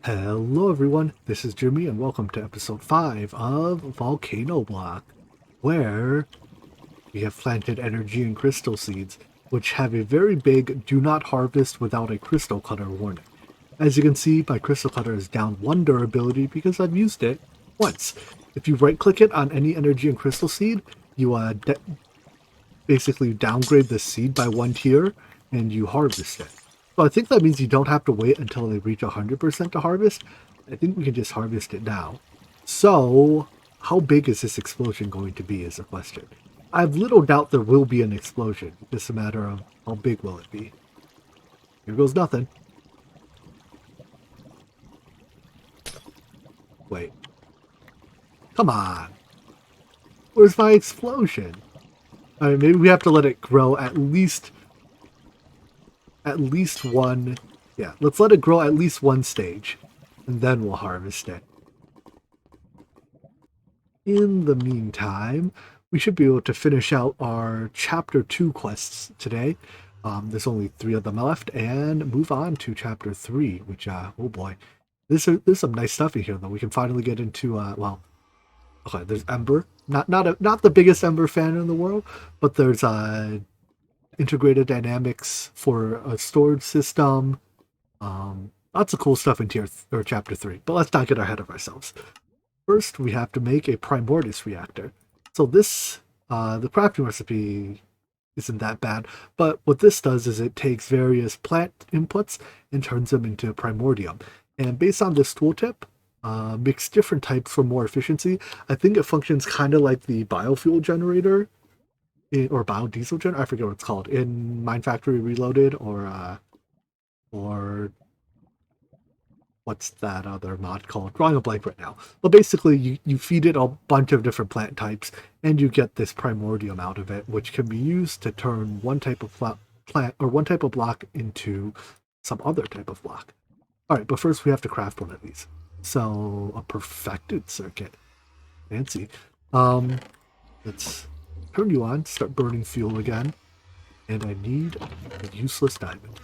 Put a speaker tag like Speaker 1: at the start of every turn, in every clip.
Speaker 1: Hello everyone, this is Jimmy and welcome to episode 5 of Volcano Block, where we have planted energy and crystal seeds, which have a very big do not harvest without a crystal cutter warning. As you can see, my crystal cutter is down 1 durability because I've used it once. If you right click it on any energy and crystal seed, you basically downgrade the seed by 1 tier and you harvest it. So I think that means you don't have to wait until they reach 100% to harvest. I think we can just harvest it now. So, how big is this explosion going to be is the question. I have little doubt there will be an explosion. It's just a matter of how big will it be. Here goes nothing. Wait. Come on. Where's my explosion? Alright, maybe we have to let it grow at least one. Yeah, let's let it grow at least 1 stage, and then we'll harvest it. In the meantime, we should be able to finish out our chapter 2 quests today. There's only 3 of them left, and move on to chapter 3, which, oh boy. There's some nice stuff in here, though. We can finally get into, well, okay, there's Ember. Not the biggest Ember fan in the world, but there's, integrated dynamics for a storage system. Lots of cool stuff in chapter 3, but let's not get ahead of ourselves. First, we have to make a Primordium reactor. So this, the crafting recipe isn't that bad, but what this does is it takes various plant inputs and turns them into Primordium. And based on this tooltip, mix different types for more efficiency. I think it functions kind of like the biofuel generator, or biodiesel gen, I forget what it's called, in Mine Factory Reloaded, or what's that other mod called? Drawing a blank right now. But basically, you feed it a bunch of different plant types, and you get this Primordium out of it, which can be used to turn one type of plant or one type of block into some other type of block. All right, but first we have to craft one of these. So a perfected circuit, fancy. Let's turn you on, start burning fuel again, and I need a useless diamond.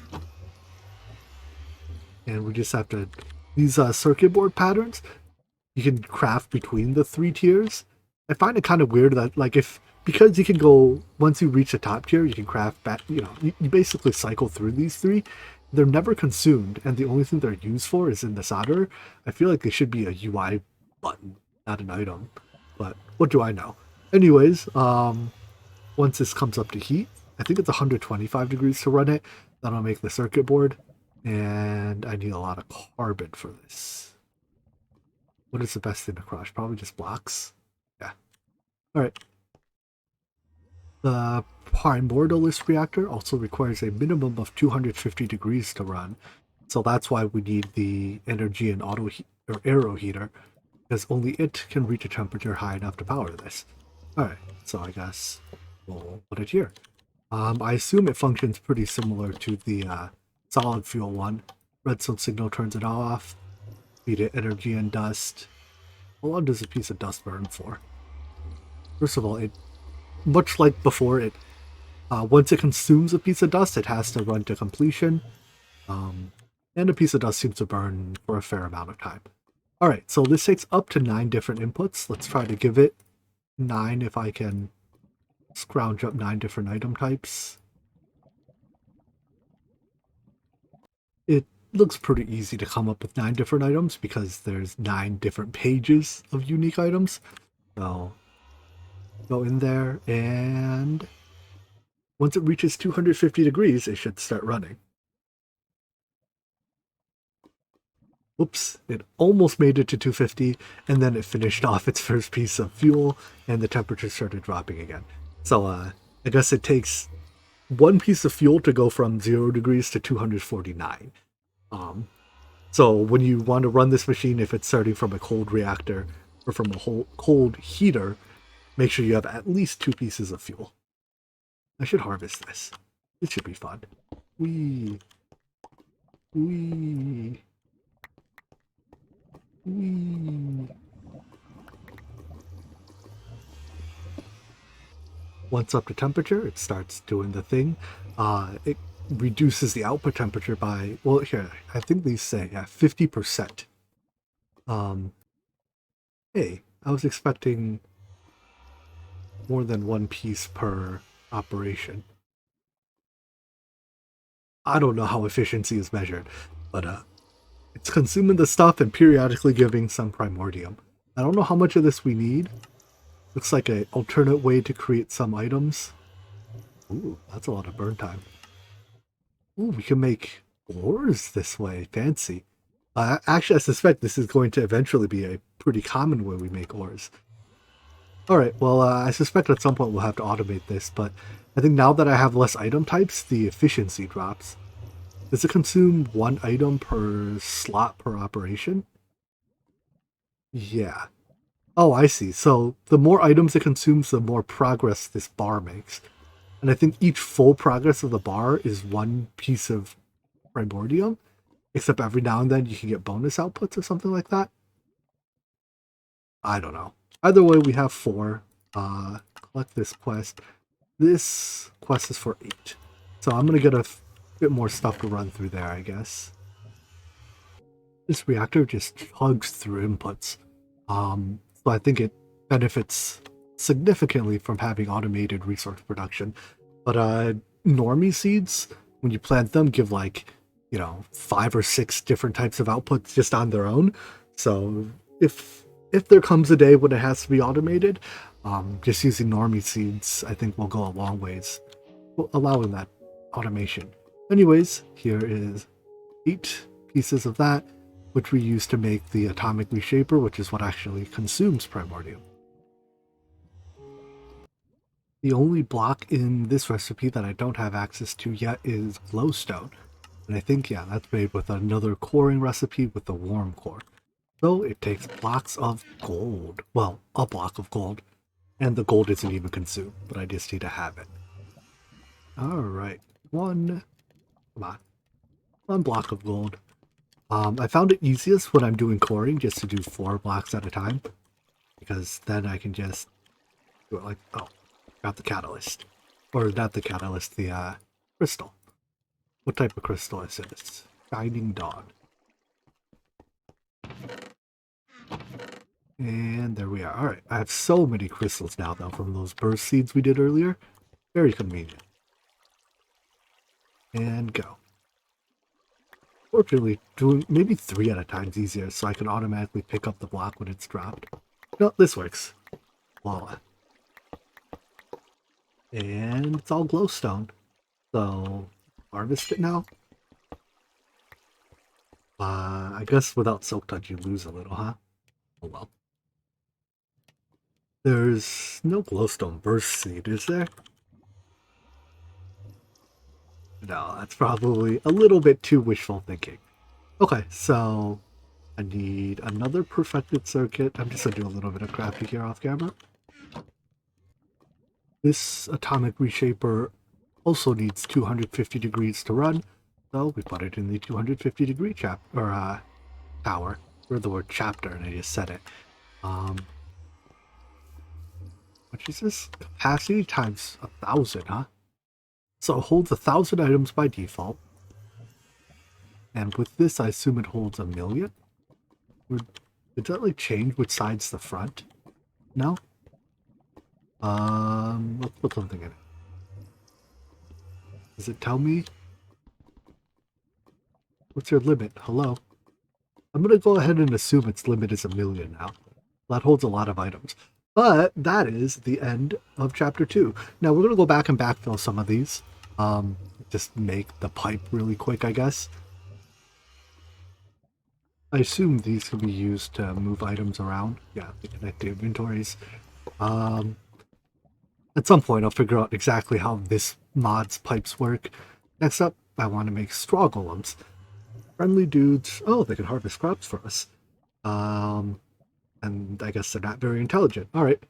Speaker 1: And we just have to, these circuit board patterns, you can craft between the 3 tiers. I find it kind of weird that, like, because you can go, once you reach the top tier, you can craft back, you basically cycle through these 3. They're never consumed, and the only thing they're used for is in the solder. I feel like they should be a UI button, not an item, but what do I know? Anyways, once this comes up to heat, I think it's 125 degrees to run it. That'll make the circuit board, and I need a lot of carbon for this. What is the best thing to crush? Probably just blocks. Yeah. All right. The Primordium reactor also requires a minimum of 250 degrees to run, so that's why we need the energy and auto heat or aero heater, because only it can reach a temperature high enough to power this. Alright, so I guess we'll put it here. I assume it functions pretty similar to the solid fuel one. Redstone signal turns it off. Feed it energy and dust. How long does a piece of dust burn for? First of all, it, much like before, it once it consumes a piece of dust, it has to run to completion. And a piece of dust seems to burn for a fair amount of time. Alright, so this takes up to 9 different inputs. Let's try to give it 9 if I can scrounge up 9 different item types. It looks pretty easy to come up with 9 different items because there's 9 different pages of unique items. So go in there, and once it reaches 250 degrees, it should start running. Oops, it almost made it to 250, and then it finished off its first piece of fuel, and the temperature started dropping again. So I guess it takes 1 piece of fuel to go from 0 degrees to 249. So when you want to run this machine, if it's starting from a cold reactor or from a cold heater, make sure you have at least 2 pieces of fuel. I should harvest this. It should be fun. Wee. Once up to temperature, it starts doing the thing. It reduces the output temperature by, well, here, I think these say 50%. Um, hey, I was expecting more than one piece per operation. I don't know how efficiency is measured, but it's consuming the stuff and periodically giving some primordium. I don't know how much of this we need. Looks like an alternate way to create some items. Ooh, that's a lot of burn time. Ooh, we can make ores this way. Fancy. Actually, I suspect this is going to eventually be a pretty common way we make ores. Alright, well, I suspect at some point we'll have to automate this, but I think now that I have less item types, the efficiency drops. Does it consume one item per slot per operation? Yeah. Oh, I see. So the more items it consumes, the more progress this bar makes. And I think each full progress of the bar is one piece of Primordium, except every now and then you can get bonus outputs or something like that. I don't know. Either way, we have 4. Collect this quest. This quest is for 8. So I'm going to get a bit more stuff to run through there, I guess. This reactor just chugs through inputs. So I think it benefits significantly from having automated resource production. But normie seeds, when you plant them, give like, 5 or 6 different types of outputs just on their own. So if there comes a day when it has to be automated, just using normie seeds, I think will go a long ways, allowing that automation. Anyways, here is 8 pieces of that, which we use to make the atomic reshaper, which is what actually consumes primordium. The only block in this recipe that I don't have access to yet is glowstone. And I think, yeah, that's made with another coring recipe with the warm core. So it takes blocks of gold. Well, a block of gold. And the gold isn't even consumed, but I just need to have it. Alright. Come on. 1 block of gold. I found it easiest when I'm doing coring, just to do 4 blocks at a time. Because then I can just do it like, oh, got the catalyst. Or not the catalyst, the crystal. What type of crystal is this? Shining Dawn. And there we are. Alright, I have so many crystals now, though, from those burst seeds we did earlier. Very convenient. And go. Fortunately, doing maybe 3 at a time is easier, so I can automatically pick up the block when it's dropped. No, this works. Voila. And it's all glowstone. So, harvest it now? I guess without Silk Touch you lose a little, huh? Oh well. There's no glowstone burst seed, is there? No, that's probably a little bit too wishful thinking. Okay, so I need another perfected circuit. I'm just going to do a little bit of crafting here off camera. This atomic reshaper also needs 250 degrees to run, so we put it in the 250 degree tower. Or the word chapter, and I just said it. Which is this? Capacity times 1,000, huh? So it holds 1,000 items by default. And with this, I assume it holds 1,000,000. Did that like change which side's the front? No? Let's put something in it. Does it tell me? What's your limit? Hello? I'm gonna go ahead and assume its limit is 1,000,000 now. That holds a lot of items. But that is the end of chapter 2. Now we're gonna go back and backfill some of these. Just make the pipe really quick, I guess. I assume these can be used to move items around. Yeah, they connect to inventories. At some point, I'll figure out exactly how this mod's pipes work. Next up, I want to make straw golems. Friendly dudes. Oh, they can harvest crops for us. And I guess they're not very intelligent. All right.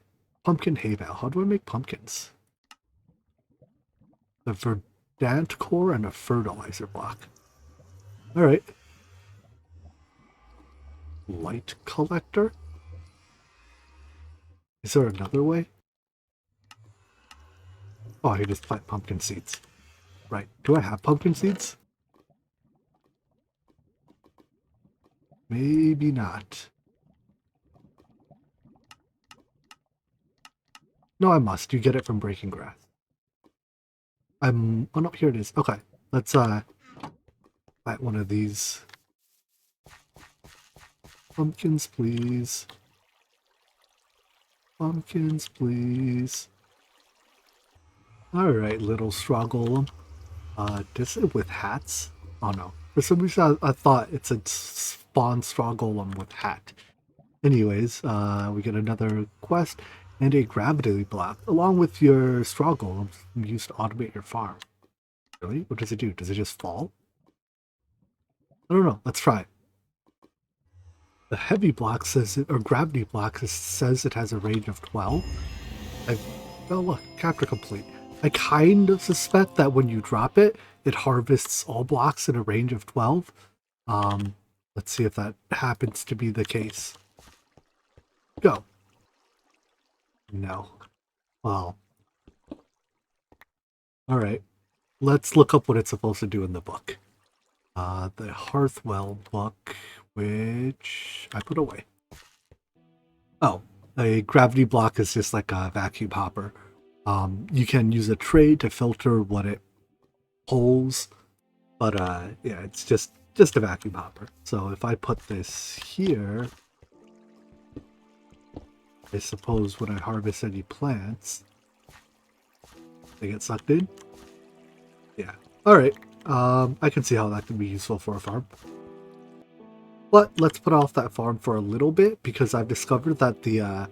Speaker 1: Pumpkin hay bale. How do I make pumpkins? A verdant core and a fertilizer block. All right. Light collector. Is there another way? Oh, I can just plant pumpkin seeds. Right. Do I have pumpkin seeds? Maybe not. No, I must. You get it from breaking grass. Oh no, here it is. Okay. Let's buy one of these. Pumpkins, please. Pumpkins, please. Alright, little straw golem. Does it with hats? Oh no. For some reason I thought it's a spawn straw golem with hat. Anyways, we get another quest and a gravity block, along with your straw golems used to automate your farm. Really? What does it do? Does it just fall? I don't know. Let's try it. The heavy block says it, or gravity block says it has a range of 12. Oh look, chapter complete. I kind of suspect that when you drop it, it harvests all blocks in a range of 12. Let's see if that happens to be the case. Go. No. Well. Alright. Let's look up what it's supposed to do in the book. The Hearth Well book, which I put away. Oh, a gravity block is just like a vacuum hopper. You can use a tray to filter what it pulls, but yeah, it's just a vacuum hopper. So if I put this here, I suppose when I harvest any plants, they get sucked in. Yeah. All right. I can see how that can be useful for a farm. But let's put off that farm for a little bit because I've discovered that the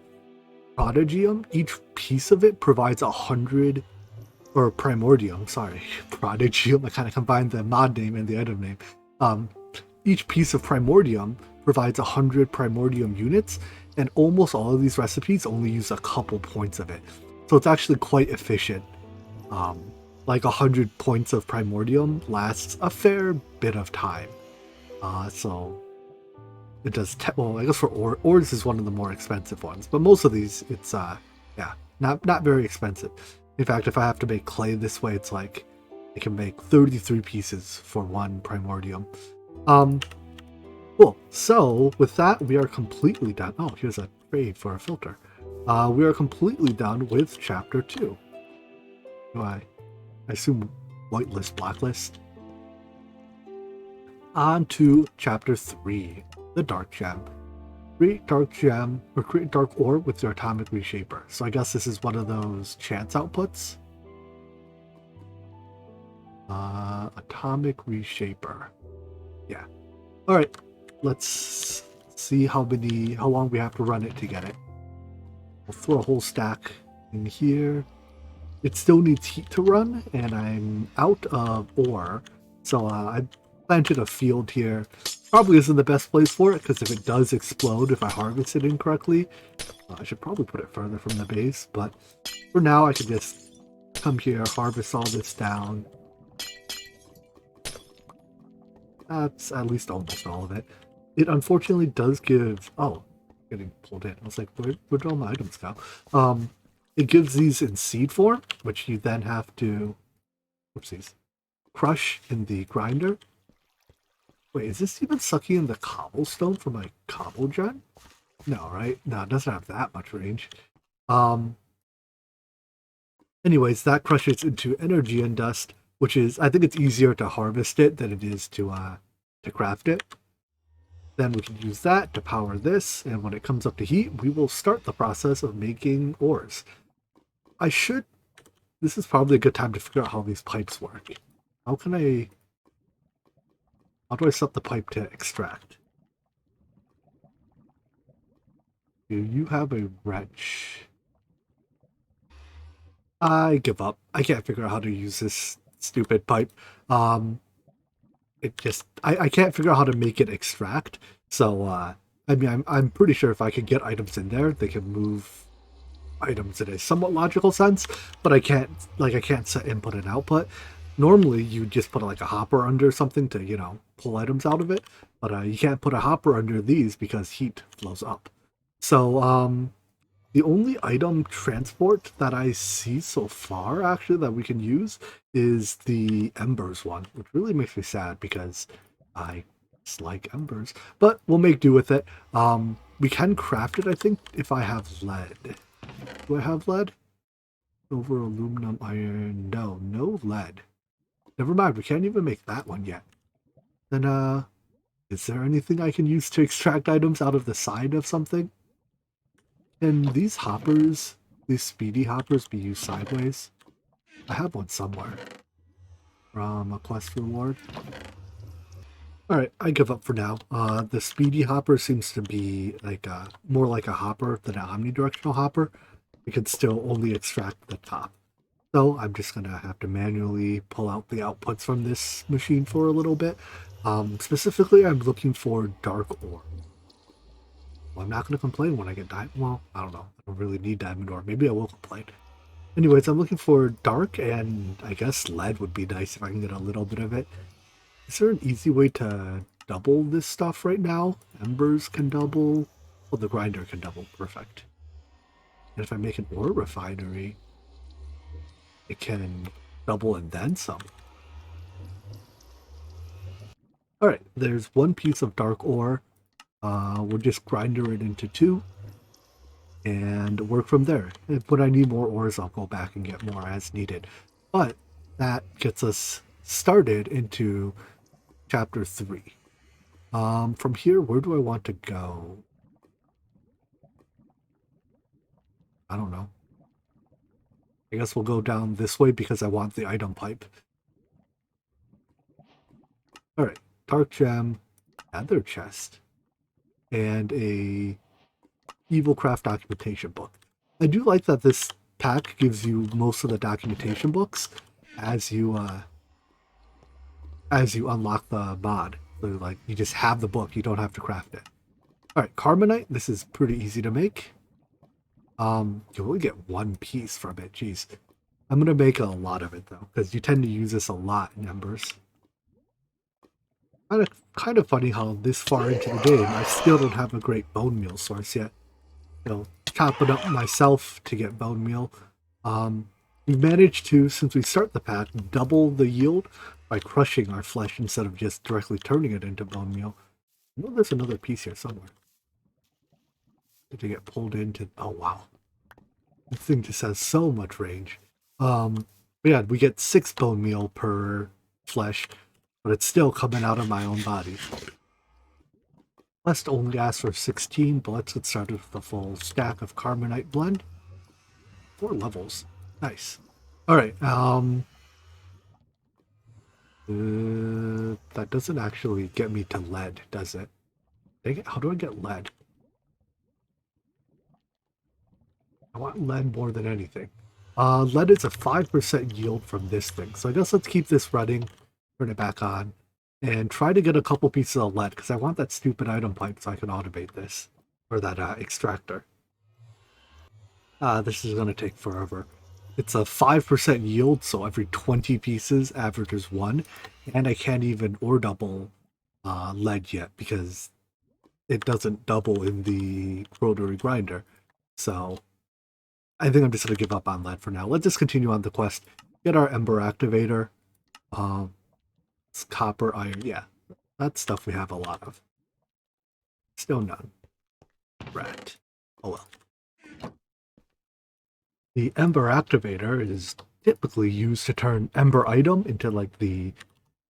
Speaker 1: Prodigium, each piece of it provides 100, or Primordium, sorry, Prodigium, I kind of combined the mod name and the item name. Each piece of Primordium provides 100 Primordium units, and almost all of these recipes only use a couple points of it. So it's actually quite efficient. Like 100 points of Primordium lasts a fair bit of time. So it does, well, I guess for ores is one of the more expensive ones, but most of these, it's, yeah, not very expensive. In fact, if I have to make clay this way, it's like, I can make 33 pieces for one Primordium. Cool. So, with that, we are completely done. Oh, here's a trade for a filter. We are completely done with Chapter 2. I assume whitelist, blacklist. On to Chapter 3. The Dark Gem. Create dark gem, or create dark ore with your atomic reshaper. So I guess this is one of those chance outputs. Atomic reshaper. Yeah. Alright. Let's see how long we have to run it to get it. We'll throw a whole stack in here. It still needs heat to run, and I'm out of ore. So I planted a field here. Probably isn't the best place for it, because if it does explode, if I harvest it incorrectly, I should probably put it further from the base, but for now I can just come here, harvest all this down. That's at least almost all of it. It unfortunately does give, oh, getting pulled in. I was like, where did all my items go? It gives these in seed form, which you then have to, oopsies, crush in the grinder. Wait, is this even sucking in the cobblestone for my cobble gen? No, right? No, it doesn't have that much range. Anyways, that crushes into energy and dust, which is, I think it's easier to harvest it than it is to craft it. Then we can use that to power this, and when it comes up to heat, we will start the process of making ores. This is probably a good time to figure out how these pipes work. How do I set the pipe to extract? Do you have a wrench? I give up. I can't figure out how to use this stupid pipe. I can't figure out how to make it extract. So, I mean, I'm pretty sure if I can get items in there, they can move items in a somewhat logical sense, but I can't set input and output. Normally, you just put like a hopper under something to, pull items out of it, but you can't put a hopper under these because heat flows up. So, the only item transport that I see so far, actually, that we can use is the Embers one, which really makes me sad because I dislike Embers, but we'll make do with it. We can craft it, I think, if I have lead. Do I have lead? Silver, aluminum, iron. No, no lead. Never mind, we can't even make that one yet. Then, is there anything I can use to extract items out of the side of something? Can these hoppers, these speedy hoppers, be used sideways? I have one somewhere. From a quest reward. Alright, I give up for now. The speedy hopper seems to be like more like a hopper than an omnidirectional hopper. We can still only extract the top. So I'm just going to have to manually pull out the outputs from this machine for a little bit. Specifically, I'm looking for dark ore. Well, I'm not going to complain when I get diamond. Well, I don't know. I don't really need diamond ore. Maybe I will complain. Anyways, I'm looking for dark, and I guess lead would be nice if I can get a little bit of it. Is there an easy way to double this stuff right now? Embers can double. Well, the grinder can double. Perfect. And if I make an ore refinery, it can double and then some. Alright, there's one piece of dark ore. We'll just grinder it into 2 and work from there. And when I need more ores, I'll go back and get more as needed. But that gets us started into chapter 3. From here, where do I want to go? I don't know. I guess we'll go down this way because I want the item pipe. Alright, dark gem, another chest, and a Evilcraft documentation book. I do like that this pack gives you most of the documentation books as you unlock the mod. So like you just have the book, you don't have to craft it. Alright, carbonite, this is pretty easy to make. You only get one piece from it, jeez. I'm gonna make a lot of it though, because you tend to use this a lot in Embers. Kind of funny how this far into the game, I still don't have a great bone meal source yet. You know, chop it up myself to get bone meal. We managed to, since we start the pack, double the yield by crushing our flesh instead of just directly turning it into bone meal. I know there's another piece here somewhere. Did it get pulled into? Oh wow, this thing just has so much range. Yeah, we get 6 bone meal per flesh, but it's still coming out of my own body. Quest only asks for 16, but let's get started with the full stack of carbonite blend. 4 levels. Nice. Alright, that doesn't actually get me to lead, does it? Dang it, how do I get lead? I want lead more than anything. Lead is a 5% yield from this thing, so I guess let's keep this running, turn it back on, and try to get a couple pieces of lead, because I want that stupid item pipe so I can automate this, or that extractor. This is going to take forever. It's a 5% yield, so every 20 pieces averages 1, and I can't even ore double lead yet, because it doesn't double in the rotary grinder. So I think I'm just going to give up on lead for now. Let's just continue on the quest. Get our Ember activator. It's copper, iron. Yeah, that's stuff we have a lot of. Still none. Rat. Oh well. The Ember activator is typically used to turn Ember item into like the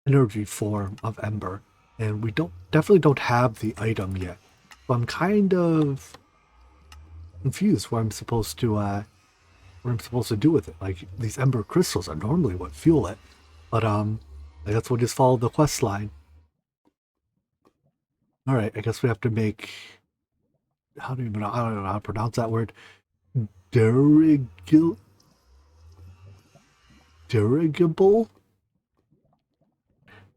Speaker 1: energy form of Ember. And we definitely don't have the item yet. So I'm kind of confused what I'm supposed to do with it. Like these Ember crystals are normally what fuel it, but I guess we'll just follow the quest line. All right, I guess we have to make. I don't know how to pronounce that word. Dirigible.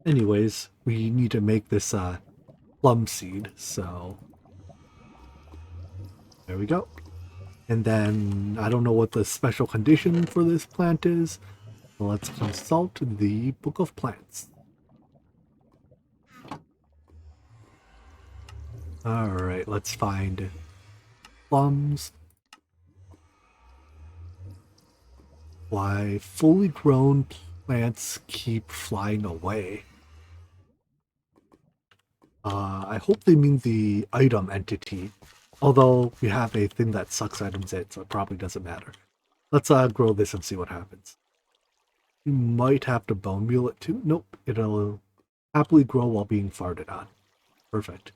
Speaker 1: Anyways, we need to make this plum seed, so there we go. And then I don't know what the special condition for this plant is. So let's consult the Book of Plants. Alright, let's find plums. Why fully grown plants keep flying away. I hope they mean the item entity. Although we have a thing that sucks items in, so it probably doesn't matter. Let's grow this and see what happens. You might have to bone meal it too. Nope, it'll happily grow while being farted on. Perfect.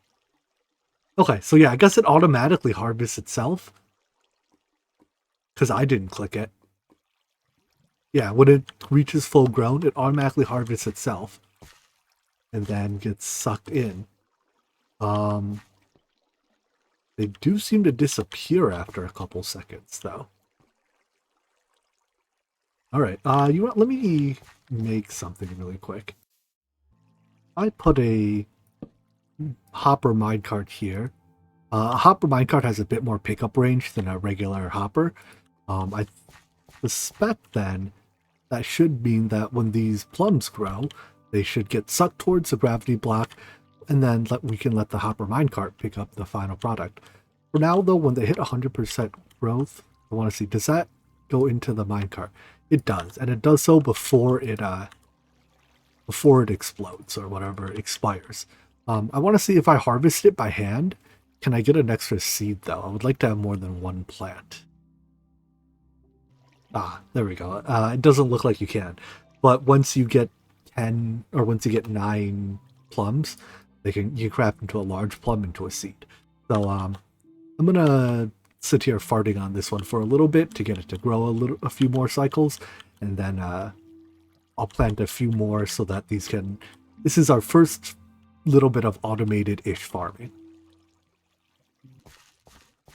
Speaker 1: Okay, so yeah, I guess it automatically harvests itself. Because I didn't click it. Yeah, when it reaches full grown, it automatically harvests itself. And then gets sucked in. They do seem to disappear after a couple seconds, though. Alright, you know what? Let me make something really quick. I put a hopper minecart here. A hopper minecart has a bit more pickup range than a regular hopper. I suspect then that should mean that when these plums grow, they should get sucked towards the gravity block, and then we can let the hopper minecart pick up the final product. For now, though, when they hit 100% growth, I want to see, does that go into the minecart? It does, and it does so before it explodes or whatever expires. I want to see if I harvest it by hand. Can I get an extra seed, though? I would like to have more than one plant. Ah, there we go. It doesn't look like you can. But once you get 10, or once you get 9 plums, you craft into a large plum into a seed. So I'm gonna sit here farting on this one for a little bit to get it to grow a few more cycles, and then I'll plant a few more so that this is our first little bit of automated-ish farming.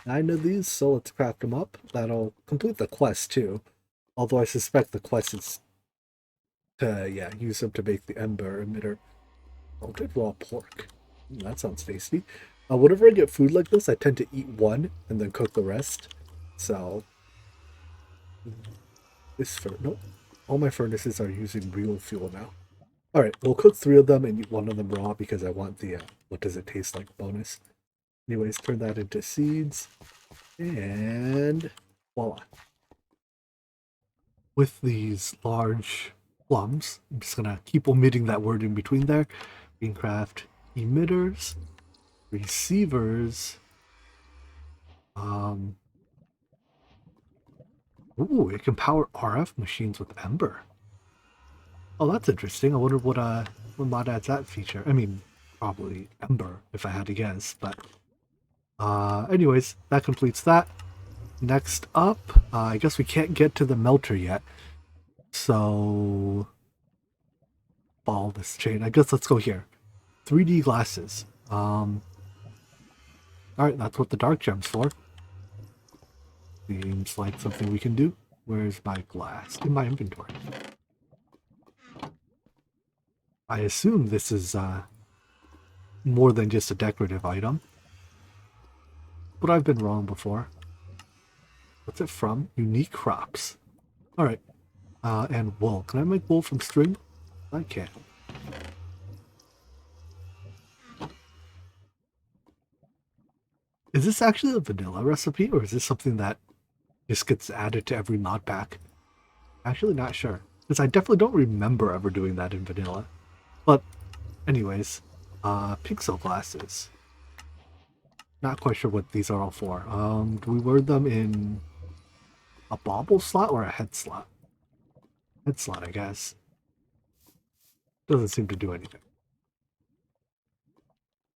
Speaker 1: 9 of these, so let's craft them up. That'll complete the quest too. Although I suspect the quest is to, use them to make the Ember emitter. Salted raw pork. That sounds tasty. Whenever I get food like this, I tend to eat one and then cook the rest. So, nope. All my furnaces are using real fuel now. Alright, we'll cook 3 of them and eat 1 of them raw because I want the, what does it taste like bonus. Anyways, turn that into seeds. And voila. With these large plums, I'm just going to keep omitting that word in between there. We can craft emitters, receivers. Ooh, it can power RF machines with Ember. Oh, that's interesting. I wonder what mod adds that feature. I mean, probably Ember, if I had to guess, but anyways, that completes that. Next up, I guess we can't get to the melter yet, so follow this chain. I guess let's go here. 3D glasses. Alright, that's what the dark gem's for. Seems like something we can do. Where's my glass? In my inventory. I assume this is more than just a decorative item. But I've been wrong before. What's it from? Unique crops. Alright. And wool. Can I make wool from string? I can. Is this actually a vanilla recipe, or is this something that just gets added to every mod pack? Actually not sure. Because I definitely don't remember ever doing that in vanilla. But, anyways. Pixel glasses. Not quite sure what these are all for. Do we wear them in a bauble slot or a head slot? Head slot, I guess. Doesn't seem to do anything.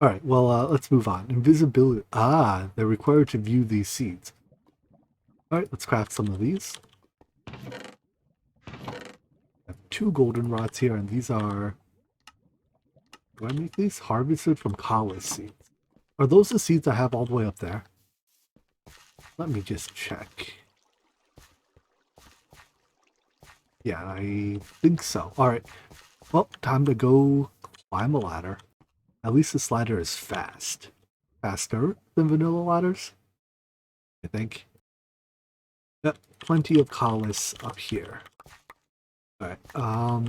Speaker 1: Alright, well, let's move on. Invisibility. Ah, they're required to view these seeds. Alright, let's craft some of these. I have 2 golden rods here, and these are... Do I make these? Harvested from Kala's seeds. Are those the seeds I have all the way up there? Let me just check. Yeah, I think so. Alright. Well, time to go climb a ladder. At least this ladder is fast. Faster than vanilla ladders, I think. Yep, plenty of Kalas up here. Alright, I'll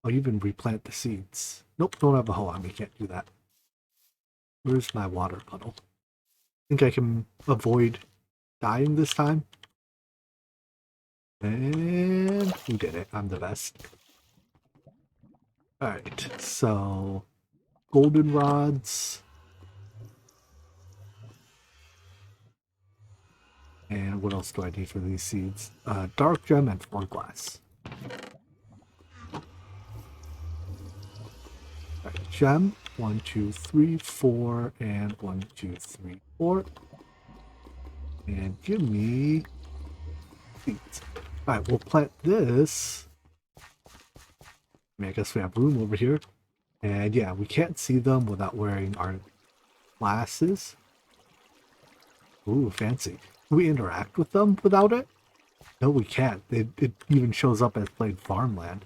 Speaker 1: even replant the seeds. Nope, don't have a hoe on me, can't do that. Where's my water puddle? Think I can avoid dying this time? And we did it, I'm the best. Alright, so golden rods. And what else do I need for these seeds? Dark gem and 4 glass. Right, gem, 1, 2, 3, 4, and 1, 2, 3, 4. And give me seeds. Alright, we'll plant this. I guess we have room over here. And yeah, we can't see them without wearing our glasses. Ooh, fancy. Can we interact with them without it? No, we can't. It even shows up as plain farmland.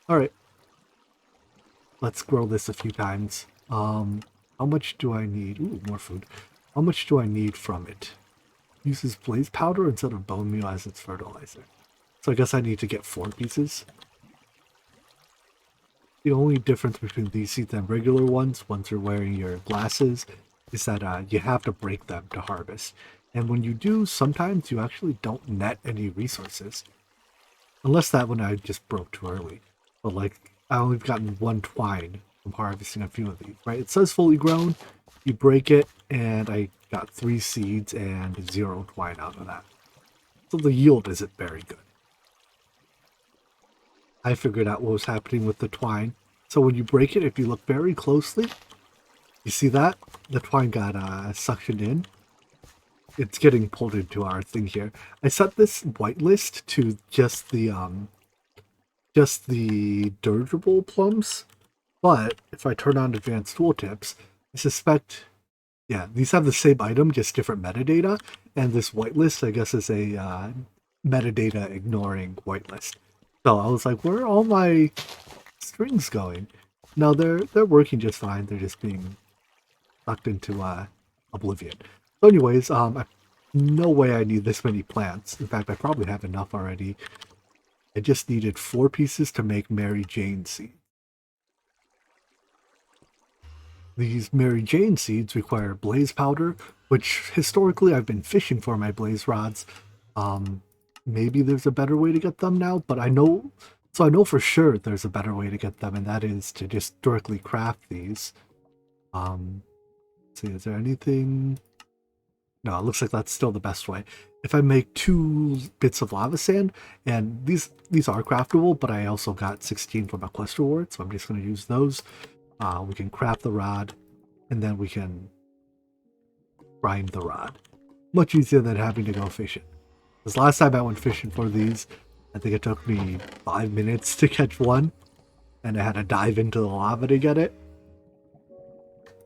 Speaker 1: Alright. Let's grow this a few times. How much do I need? Ooh, more food. How much do I need from it? Uses blaze powder instead of bone meal as its fertilizer. So I guess I need to get 4 pieces. The only difference between these seeds and regular ones, once you're wearing your glasses, is that you have to break them to harvest. And when you do, sometimes you actually don't net any resources. Unless that one I just broke too early. But like, I only gotten 1 twine from harvesting a few of these, right? It says fully grown, you break it, and I got 3 seeds and 0 twine out of that. So the yield isn't very good. I figured out what was happening with the twine. So when you break it, if you look very closely, you see that? The twine got suctioned in. It's getting pulled into our thing here. I set this whitelist to just the dirigible plums, but if I turn on advanced tooltips, I suspect, yeah, these have the same item, just different metadata, and this whitelist, I guess, is a metadata ignoring whitelist. So I was like, where are all my strings going? No, they're working just fine. They're just being sucked into oblivion. So anyways, no way I need this many plants. In fact, I probably have enough already. I just needed 4 pieces to make Mary Jane seeds. These Mary Jane seeds require blaze powder, which historically I've been fishing for my blaze rods. Maybe there's a better way to get them now, but I know for sure there's a better way to get them, and that is to just directly craft these. Let's see, is there anything? No, it looks like that's still the best way. If I make 2 bits of lava sand, and these are craftable, but I also got 16 from a quest reward, so I'm just going to use those. We can craft the rod, and then we can grind the rod. Much easier than having to go fishing. Because last time I went fishing for these, I think it took me 5 minutes to catch one, and I had to dive into the lava to get it.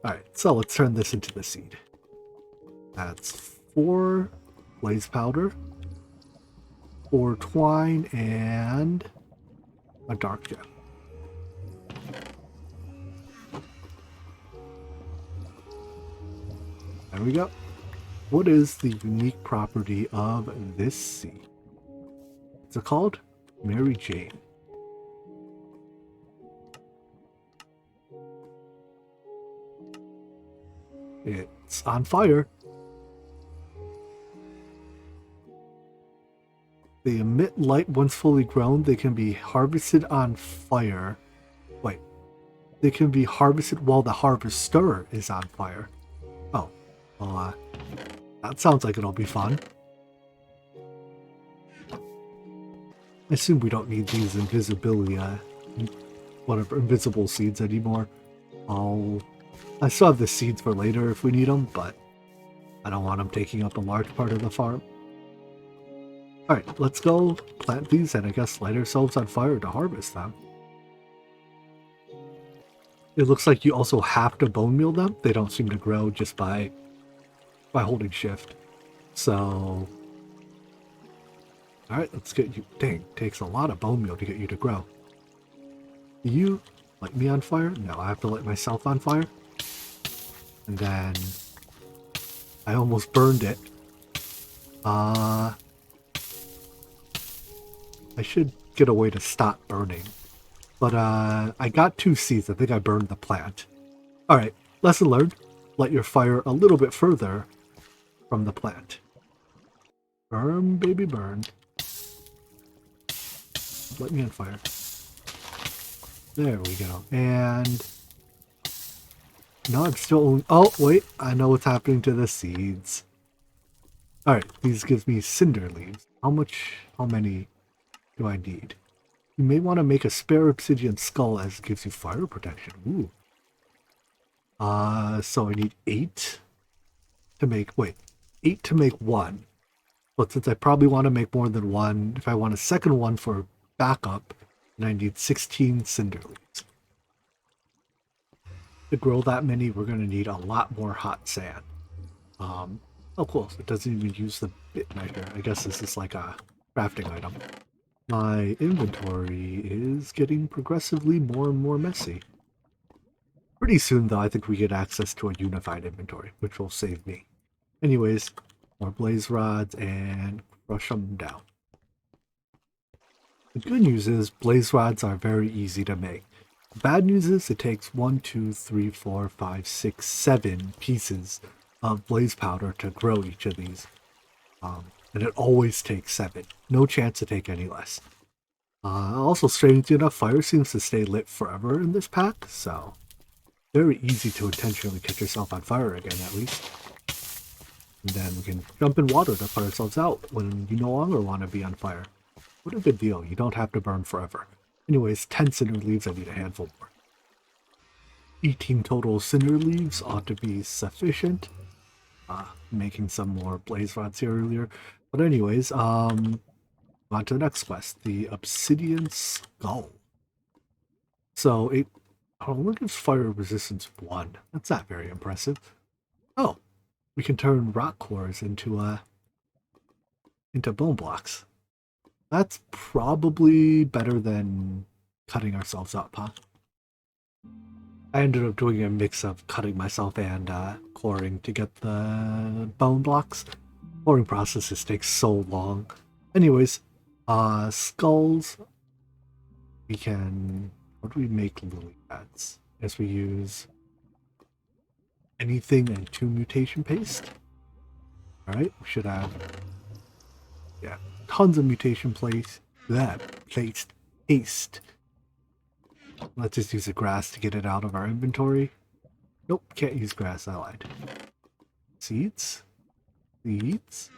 Speaker 1: Alright, so let's turn this into the seed. That's 4 blaze powder, 4 twine, and a dark gem. There we go. What is the unique property of this seed? What's it called? Mary Jane. It's on fire. They emit light once fully grown. They can be harvested on fire. Wait. They can be harvested while the harvester is on fire. Oh. Well, that sounds like it'll be fun. I assume we don't need these invisible seeds anymore. I still have the seeds for later if we need them, but I don't want them taking up a large part of the farm. Alright, let's go plant these and I guess light ourselves on fire to harvest them. It looks like you also have to bone meal them. They don't seem to grow just by holding shift. So, alright, let's get you. Dang, takes a lot of bone meal to get you to grow. Do you light me on fire? No, I have to light myself on fire. And then I almost burned it. I should get a way to stop burning. But I got 2 seeds. I think I burned the plant. Alright, lesson learned. Light your fire a little bit further from the plant. Burn, baby, burn. Light me on fire. There we go. And no, I'm still only... Oh, wait. I know what's happening to the seeds. Alright, these gives me cinder leaves. How many do I need? You may want to make a spare obsidian skull as it gives you fire protection. Ooh. So I need 8 to make, 8 to make 1. But since I probably want to make more than 1, if I want a second one for backup, then I need 16 cinder leaves. To grow that many, we're going to need a lot more hot sand. Oh cool, so it doesn't even use the bit measure. I guess this is like a crafting item. My inventory is getting progressively more and more messy. Pretty soon, though, I think we get access to a unified inventory, which will save me. Anyways, more blaze rods and crush them down. The good news is blaze rods are very easy to make. The bad news is it takes 1, 2, 3, 4, 5, 6, 7 pieces of blaze powder to grow each of these. And it always takes 7. No chance to take any less. Also, strangely enough, fire seems to stay lit forever in this pack, so very easy to intentionally catch yourself on fire again, at least. And then we can jump in water to put ourselves out when you no longer want to be on fire. What a good deal. You don't have to burn forever. Anyways, 10 cinder leaves, I need a handful more. 18 total cinder leaves ought to be sufficient. Making some more blaze rods here earlier. But anyways, on to the next quest, the Obsidian Skull. So it only gives fire resistance 1. That's not very impressive. Oh, we can turn rock cores into bone blocks. That's probably better than cutting ourselves up, huh? I ended up doing a mix of cutting myself and coring to get the bone blocks. Coring processes take so long. Anyways, skulls. We can... What do we make lily pads? I guess we use anything and 2 mutation paste. Alright, we should have... Yeah, tons of mutation paste. Paste. Let's just use the grass to get it out of our inventory. Nope, can't use grass, I lied. Seeds. Seeds.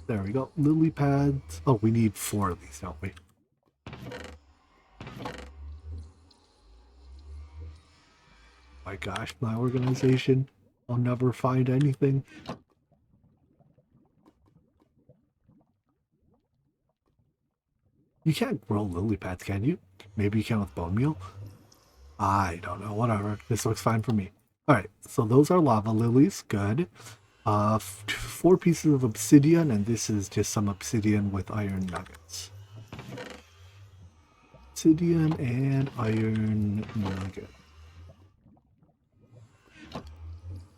Speaker 1: There we go. Lily pads. Oh, we need 4 of these, don't we? My gosh, my organization. I'll never find anything. You can't grow lily pads, can you? Maybe you can with bone meal? I don't know, whatever. This looks fine for me. Alright, so those are lava lilies, good. 4 pieces of obsidian, and this is just some obsidian with iron nuggets. Obsidian and iron nugget.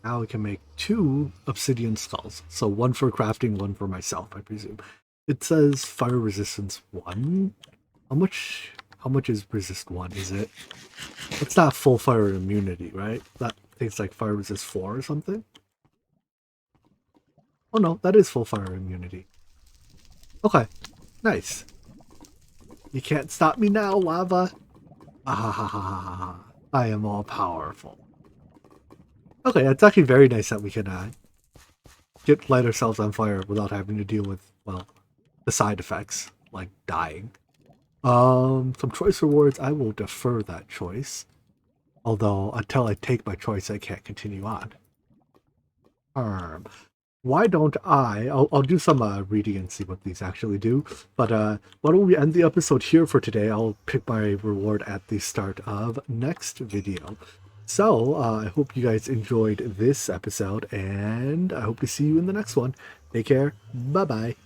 Speaker 1: Now we can make 2 obsidian skulls. So 1 for crafting, 1 for myself, I presume. It says fire resistance 1. How much is resist 1? Is it? It's not full fire immunity, right? That thing's like fire resist 4 or something. Oh no, that is full fire immunity. Okay, nice. You can't stop me now, lava. Ah, I am all powerful. Okay, it's actually very nice that we can light ourselves on fire without having to deal with, well, the side effects, like dying. Some choice rewards, I will defer that choice. Although, until I take my choice, I can't continue on. Why don't I'll do some reading and see what these actually do. But why don't we end the episode here for today? I'll pick my reward at the start of next video. So, I hope you guys enjoyed this episode, and I hope to see you in the next one. Take care. Bye-bye.